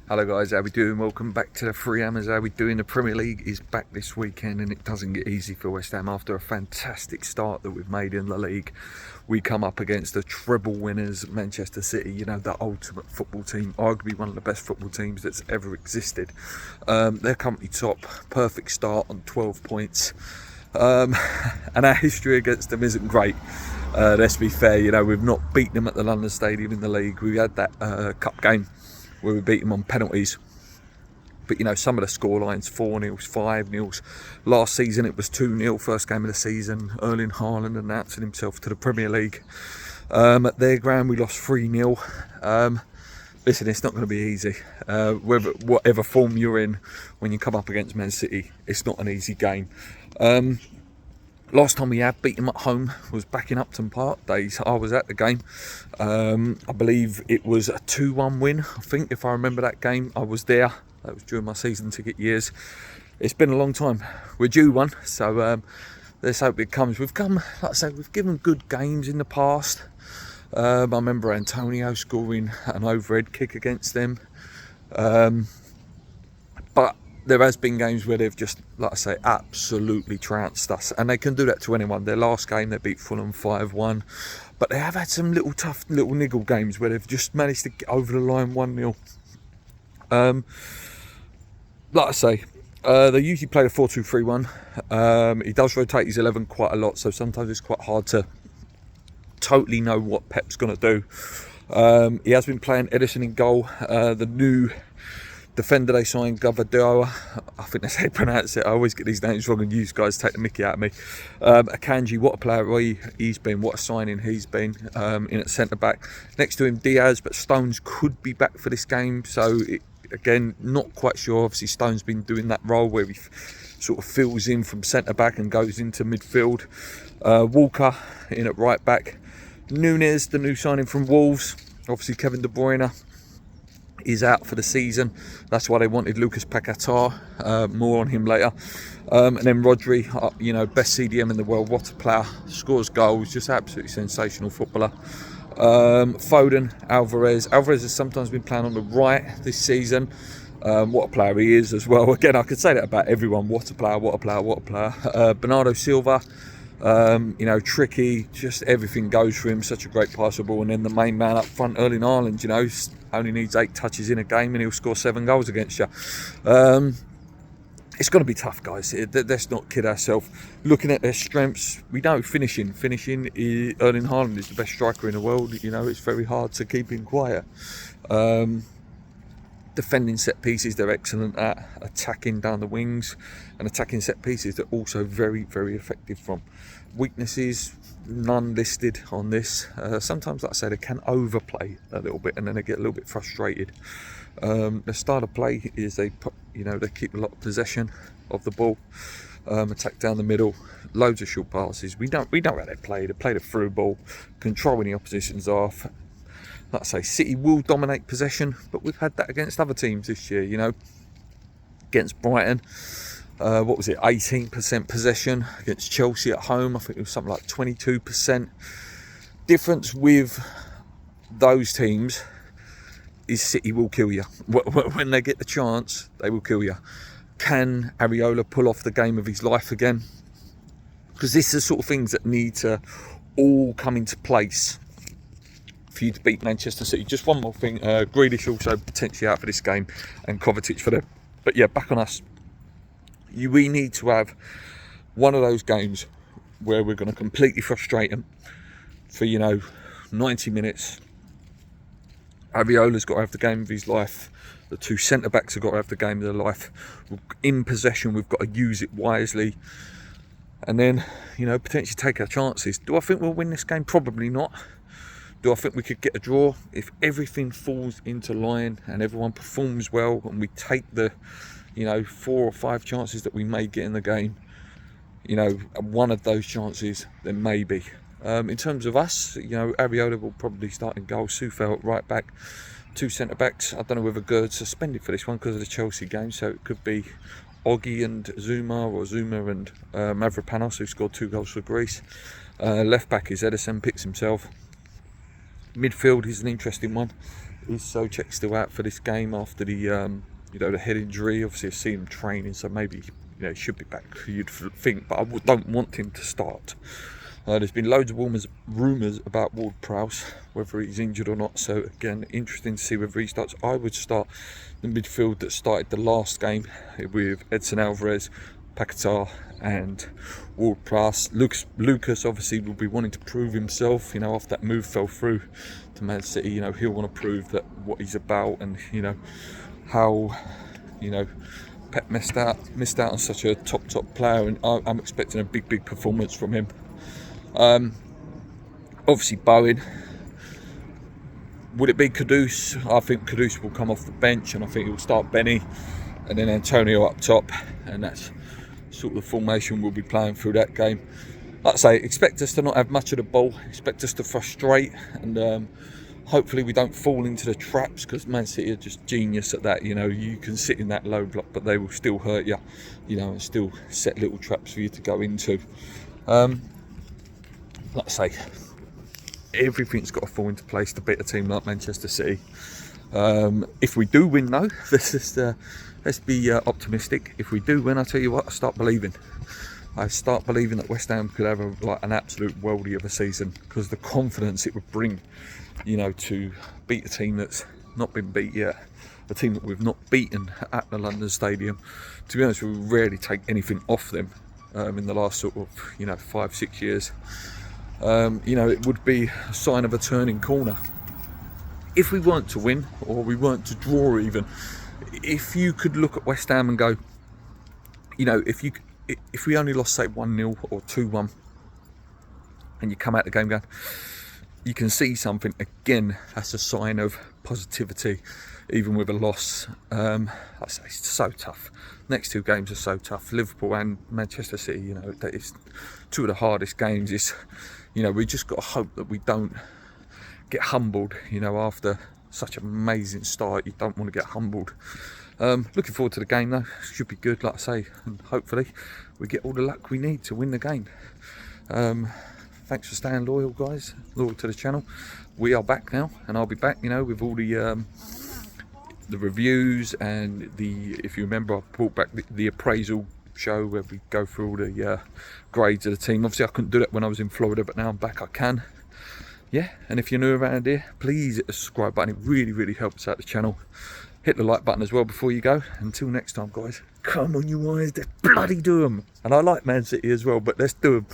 Hello guys, how we doing? Welcome back to the Free Hammers. How we doing? The Premier League is back this weekend and it doesn't get easy for West Ham after a fantastic start that we've made in the league. We come up against the treble winners, Manchester City, you know, the ultimate football team, arguably one of the best football teams that's ever existed. They're currently top, perfect start on 12 points. And our history against them isn't great. Let's be fair, you know, we've not beaten them at the London Stadium in the league. We had that cup game where we beat them on penalties. But, you know, some of the scorelines, 4-0, 5-0. Last season it was 2-0, first game of the season. Erling Haaland announcing himself to the Premier League. At their ground we lost 3-0. Listen, it's not going to be easy. Whatever form you're in when you come up against Man City, it's not an easy game. Last time we had beat them at home was back in Upton Park days. I was at the game. I believe it was a 2-1 win. I think, if I remember that game, I was there. That was during my season ticket years. It's been a long time. We're due one, so let's hope it comes. We've come, like I said, we've given good games in the past. I remember Antonio scoring an overhead kick against them. But there has been games where they've just, like I say, absolutely trounced us. And they can do that to anyone. Their last game, they beat Fulham 5-1. But they have had some tough little niggle games where they've just managed to get over the line 1-0. Like I say, they usually play the 4-2-3-1. He does rotate his 11 quite a lot, so sometimes it's quite hard to totally know what Pep's going to do. He has been playing Ederson in goal. The new defender they signed, Gavadoa, I think that's how you pronounce it. I always get these names wrong and you guys take the mickey out of me. Akanji, what a player he's been, what a signing he's been in at centre-back. Next to him, Diaz, but Stones could be back for this game, so again, not quite sure. Obviously, Stones been doing that role where he sort of fills in from centre-back and goes into midfield. Walker in at right-back. Nunez, the new signing from Wolves. Obviously, Kevin De Bruyne is out for the season. That's why they wanted Lucas Paquetá. More on him later. And then Rodri, you know, best CDM in the world. What a player. Scores goals. Just absolutely sensational footballer. Foden, Alvarez. Alvarez has sometimes been playing on the right this season. What a player he is as well. Again, I could say that about everyone. What a player, what a player, what a player. Bernardo Silva. You know, tricky, just everything goes for him, such a great passer ball. And then the main man up front, Erling Haaland, you know, only needs 8 touches in a game and he'll score 7 goals against you. It's going to be tough, guys. Let's not kid ourselves. Looking at their strengths, we know finishing, Erling Haaland is the best striker in the world. You know, it's very hard to keep him quiet. Defending set pieces, they're excellent at. Attacking down the wings and attacking set pieces, they're also very, very effective from. Weaknesses, none listed on this. Sometimes, like I say, they can overplay a little bit and then they get a little bit frustrated. The style of play is they keep a lot of possession of the ball, attack down the middle, loads of short passes. We know how they play. They play the through ball, controlling the opposition's off. Like I say, City will dominate possession, but we've had that against other teams this year, you know. Against Brighton, what was it, 18% possession. Against Chelsea at home, I think it was something like 22%. Difference with those teams is City will kill you. When they get the chance, they will kill you. Can Areola pull off the game of his life again? Because this is the sort of things that need to all come into place for you to beat Manchester City. Just one more thing, Grealish also potentially out for this game and Kovacic for them. But yeah, back on us. We need to have one of those games where we're going to completely frustrate them for, you know, 90 minutes. Areola's got to have the game of his life. The 2 centre-backs have got to have the game of their life. In possession, we've got to use it wisely. And then, you know, potentially take our chances. Do I think we'll win this game? Probably not. Do I think we could get a draw? If everything falls into line and everyone performs well and we take the, you know, 4 or 5 chances that we may get in the game, you know, one of those chances, then maybe. In terms of us, you know, Areola will probably start in goal. Soufal at right back. 2 centre-backs. I don't know whether Gerd's suspended for this one because of the Chelsea game, so it could be Oggy and Zuma, or Zuma and Mavropanos, who scored 2 goals for Greece. Left back is Ederson, picks himself. Midfield is an interesting one. Is Souček still out for this game after the you know, the head injury? Obviously, I've seen him training, so maybe, you know, he should be back, you'd think, but I don't want him to start. There's been loads of rumours about Ward-Prowse, whether he's injured or not. So again, interesting to see whether he starts. I would start the midfield that started the last game with Edson Alvarez, Paquetá and Ward-Prowse. Lucas obviously will be wanting to prove himself, you know, after that move fell through to Man City. You know, he'll want to prove that what he's about, and, you know, how, you know, Pep missed out on such a top player, and I'm expecting a big performance from him. Obviously Bowen. Would it be Kudus? I think Kudus will come off the bench, and I think he'll start Benny and then Antonio up top, and that's sort of the formation we'll be playing through that game. Like I say, expect us to not have much of the ball, expect us to frustrate, and hopefully we don't fall into the traps, because Man City are just genius at that. You know, you can sit in that low block, but they will still hurt you, you know, and still set little traps for you to go into. Like I say, everything's got to fall into place to beat a team like Manchester City. If we do win, though, let's be optimistic. If we do win, I tell you what, I start believing that West Ham could have an absolute worldie of a season, because the confidence it would bring, you know, to beat a team that's not been beat yet, a team that we've not beaten at the London Stadium. To be honest, we rarely take anything off them in the last sort of, you know, 5-6 years. You know, it would be a sign of a turning corner if we weren't to win, or we weren't to draw even. If you could look at West Ham and go, you know, if we only lost, say, 1-0 or 2-1, and you come out the game going, you can see something, again, that's a sign of positivity, even with a loss. I say it's so tough. Next two games are so tough. Liverpool and Manchester City, you know, that is two of the hardest games. Is, you know, we just got to hope that we don't get humbled, you know, after such an amazing start. You don't want to get humbled. Looking forward to the game, though. Should be good, like I say, and hopefully we get all the luck we need to win the game. Thanks for staying loyal, guys, loyal to the channel. We are back now, and I'll be back, you know, with all the reviews, and if you remember, I brought back the appraisal show where we go through all the grades of the team. Obviously I couldn't do that when I was in Florida, but now I'm back, I can. Yeah, and if you're new around here, please hit the subscribe button. It really helps out the channel. Hit the like button as well before you go. Until next time, guys, come on, you guys, let's bloody do them. And I like Man City as well, but let's do them.